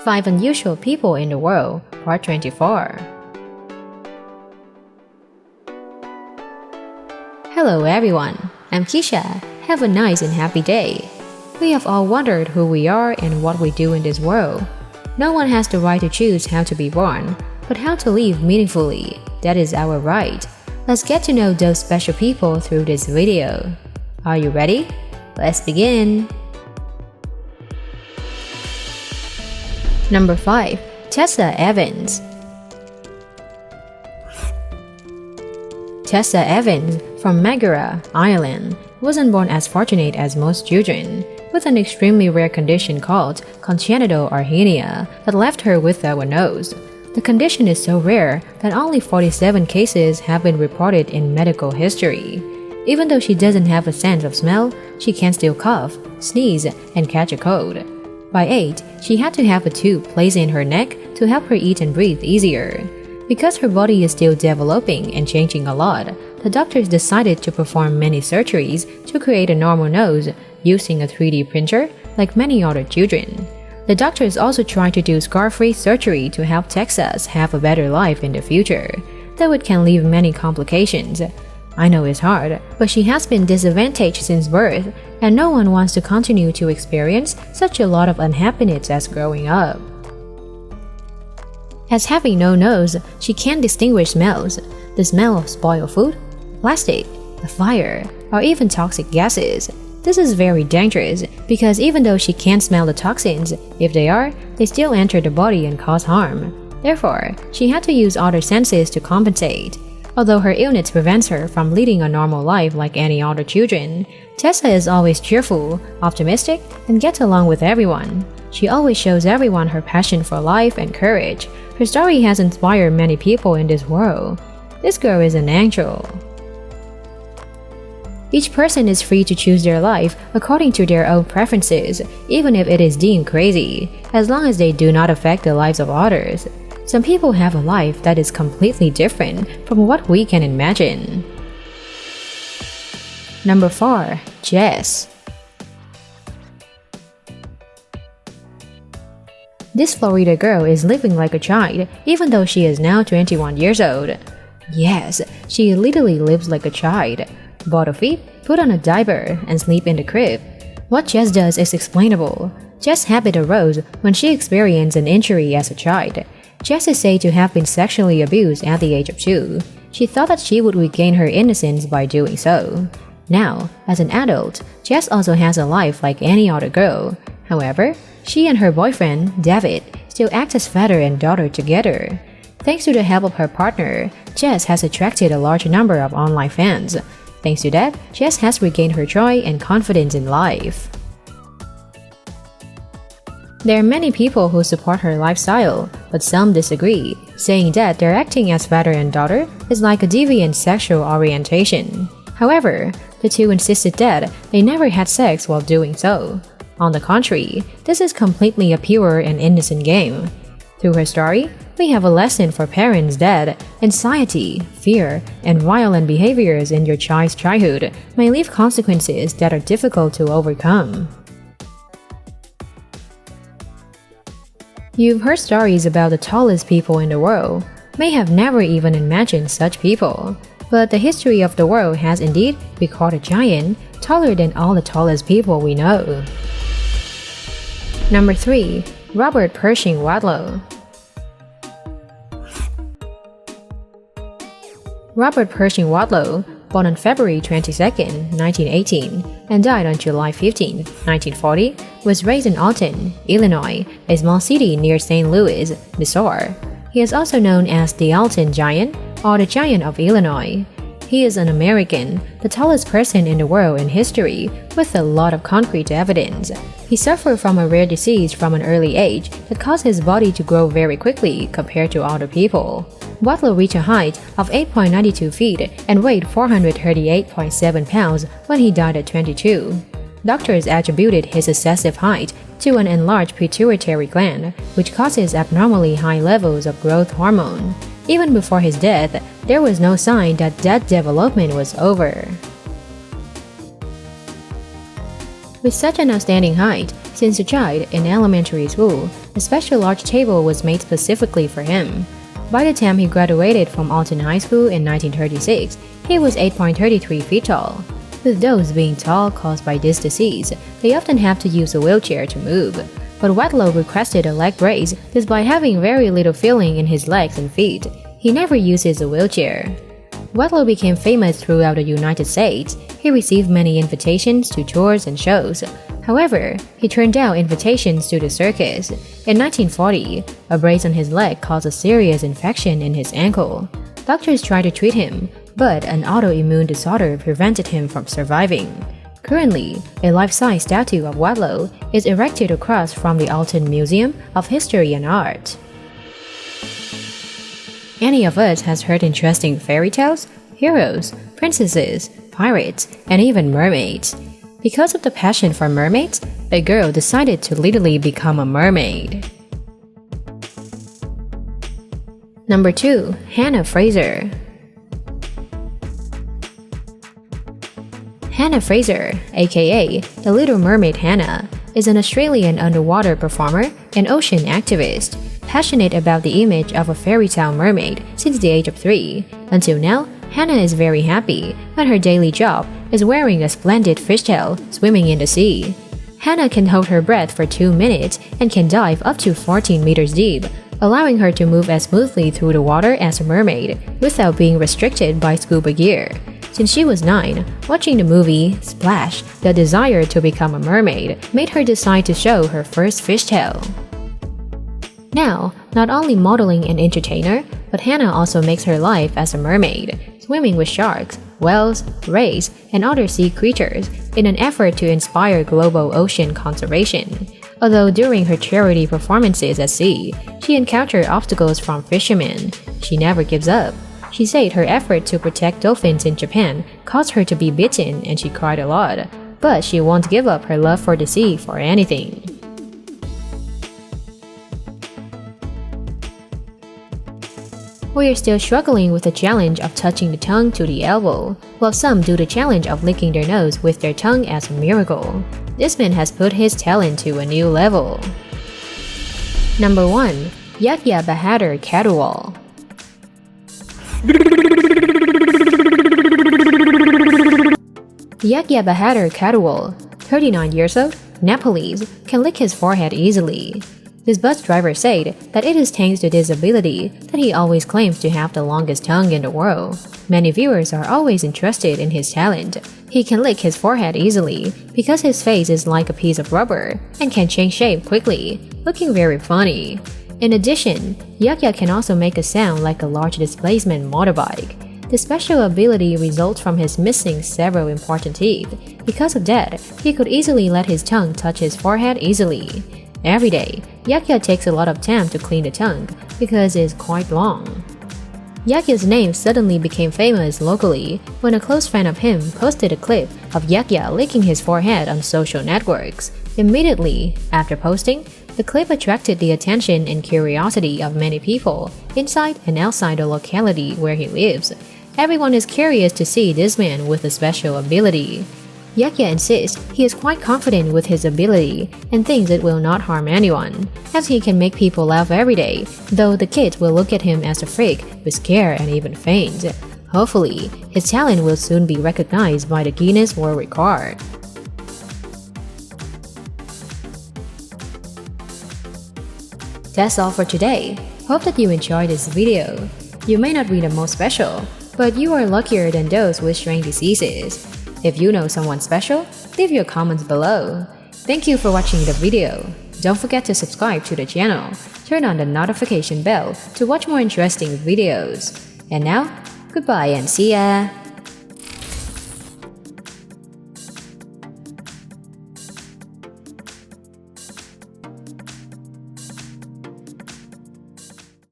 5 Unusual People in the World, Part 24. Hello everyone, I'm Keisha. Have a nice and happy day. We have all wondered who we are and what we do in this world. No one has the right to choose how to be born, but how to live meaningfully. That is our right. Let's get to know those special people through this video. Are you ready? Let's begin. Number 5. Tessa Evans. Tessa Evans, from Maghera, Ireland, wasn't born as fortunate as most children, with an extremely rare condition called congenital arrhythmia that left her without a nose. The condition is so rare that only 47 cases have been reported in medical history. Even though she doesn't have a sense of smell, she can still cough, sneeze, and catch a cold. By 8, she had to have a tube placed in her neck to help her eat and breathe easier. Because her body is still developing and changing a lot, the doctors decided to perform many surgeries to create a normal nose using a 3D printer like many other children. The doctors also tried to do scar-free surgery to help Tessa have a better life in the future, though it can leave many complications. I know it's hard, but she has been disadvantaged since birth, and no one wants to continue to experience such a lot of unhappiness as growing up. As having no nose, she can't distinguish smells: the smell of spoiled food, plastic, a fire, or even toxic gases. This is very dangerous because even though she can't smell the toxins, if they are, they still enter the body and cause harm. Therefore, she had to use other senses to compensate. Although her illness prevents her from leading a normal life like any other children, Tessa is always cheerful, optimistic, and gets along with everyone. She always shows everyone her passion for life and courage. Her story has inspired many people in this world. This girl is an angel. Each person is free to choose their life according to their own preferences, even if it is deemed crazy, as long as they do not affect the lives of others. Some people have a life that is completely different from what we can imagine. Number 4. Jess. This Florida girl is living like a child, even though she is now 21 years old. Yes, she literally lives like a child. Bottle feed, put on a diaper, and sleep in the crib. What Jess does is explainable. Jess' habit arose when she experienced an injury as a child. Jess is said to have been sexually abused at the age of 2. She thought that she would regain her innocence by doing so. Now, as an adult, Jess also has a life like any other girl. However, she and her boyfriend, David, still act as father and daughter together. Thanks to the help of her partner, Jess has attracted a large number of online fans. Thanks to that, Jess has regained her joy and confidence in life. There are many people who support her lifestyle, but some disagree, saying that their acting as father and daughter is like a deviant sexual orientation. However, the two insisted that they never had sex while doing so. On the contrary, this is completely a pure and innocent game. Through her story, we have a lesson for parents that anxiety, fear, and violent behaviors in your child's childhood may leave consequences that are difficult to overcome. You've heard stories about the tallest people in the world, may have never even imagined such people. But the history of the world has indeed recorded a giant taller than all the tallest people we know. Number 3. Robert Pershing Wadlow. Robert Pershing Wadlow, born on February 22, 1918, and died on July 15, 1940, was raised in Alton, Illinois, a small city near St. Louis, Missouri. He is also known as the Alton Giant or the Giant of Illinois. He is an American, the tallest person in the world in history, with a lot of concrete evidence. He suffered from a rare disease from an early age that caused his body to grow very quickly compared to other people. Wadlow reached a height of 8.92 feet and weighed 438.7 pounds when he died at 22. Doctors attributed his excessive height to an enlarged pituitary gland, which causes abnormally high levels of growth hormone. Even before his death, there was no sign that development was over. With such an outstanding height, Since a child in elementary school, a special large table was made specifically for him. By the time he graduated from Alton High School in 1936, he was 8.33 feet tall. With those being tall caused by this disease, they often have to use a wheelchair to move. But Wadlow requested a leg brace despite having very little feeling in his legs and feet. He never uses a wheelchair. Wadlow became famous throughout the United States. He received many invitations to tours and shows. However, he turned down invitations to the circus. In 1940, a brace on his leg caused a serious infection in his ankle. Doctors tried to treat him, but an autoimmune disorder prevented him from surviving. Currently, a life-size statue of Wadlow is erected across from the Alton Museum of History and Art. Any of us has heard interesting fairy tales, heroes, princesses, pirates, and even mermaids. Because of the passion for mermaids, a girl decided to literally become a mermaid. Number 2. Hannah Fraser. Hannah Fraser, aka The Little Mermaid Hannah, is an Australian underwater performer and ocean activist, passionate about the image of a fairy tale mermaid since the age of 3. Until now, Hannah is very happy that her daily job is wearing a splendid fishtail swimming in the sea. Hannah can hold her breath for 2 minutes and can dive up to 14 meters deep, allowing her to move as smoothly through the water as a mermaid without being restricted by scuba gear. Since she was 9, watching the movie Splash, the desire to become a mermaid made her decide to show her first fishtail. Now, not only modeling and entertainer, but Hannah also makes her life as a mermaid, swimming with sharks, whales, rays, and other sea creatures in an effort to inspire global ocean conservation. Although during her charity performances at sea, she encountered obstacles from fishermen, she never gives up. She said her effort to protect dolphins in Japan caused her to be bitten and she cried a lot, but she won't give up her love for the sea for anything. We are still struggling with the challenge of touching the tongue to the elbow, while some do the challenge of licking their nose with their tongue as a miracle. This man has put his talent to a new level. Number 1. Yahya Bahadur Katwal. Yahya Bahadur Katwal, 39 years old, Nepalese, can lick his forehead easily. This bus driver said that it is thanks to this ability that he always claims to have the longest tongue in the world. Many viewers are always interested in his talent. He can lick his forehead easily because his face is like a piece of rubber and can change shape quickly, looking very funny. In addition, Yahya can also make a sound like a large displacement motorbike. The special ability results from his missing several important teeth. Because of that, he could easily let his tongue touch his forehead easily. Every day, Yahya takes a lot of time to clean the tongue because it is quite long. Yahya's name suddenly became famous locally when a close friend of him posted a clip of Yahya licking his forehead on social networks. Immediately after posting, the clip attracted the attention and curiosity of many people inside and outside the locality where he lives. Everyone is curious to see this man with a special ability. Yahya insists he is quite confident with his ability and thinks it will not harm anyone, as he can make people laugh every day, though the kids will look at him as a freak with scare and even faint. Hopefully, his talent will soon be recognized by the Guinness World Record. That's all for today. Hope that you enjoyed this video. You may not be the most special, but you are luckier than those with strange diseases. If you know someone special, leave your comments below. Thank you for watching the video. Don't forget to subscribe to the channel. Turn on the notification bell to watch more interesting videos. And now, goodbye and see ya!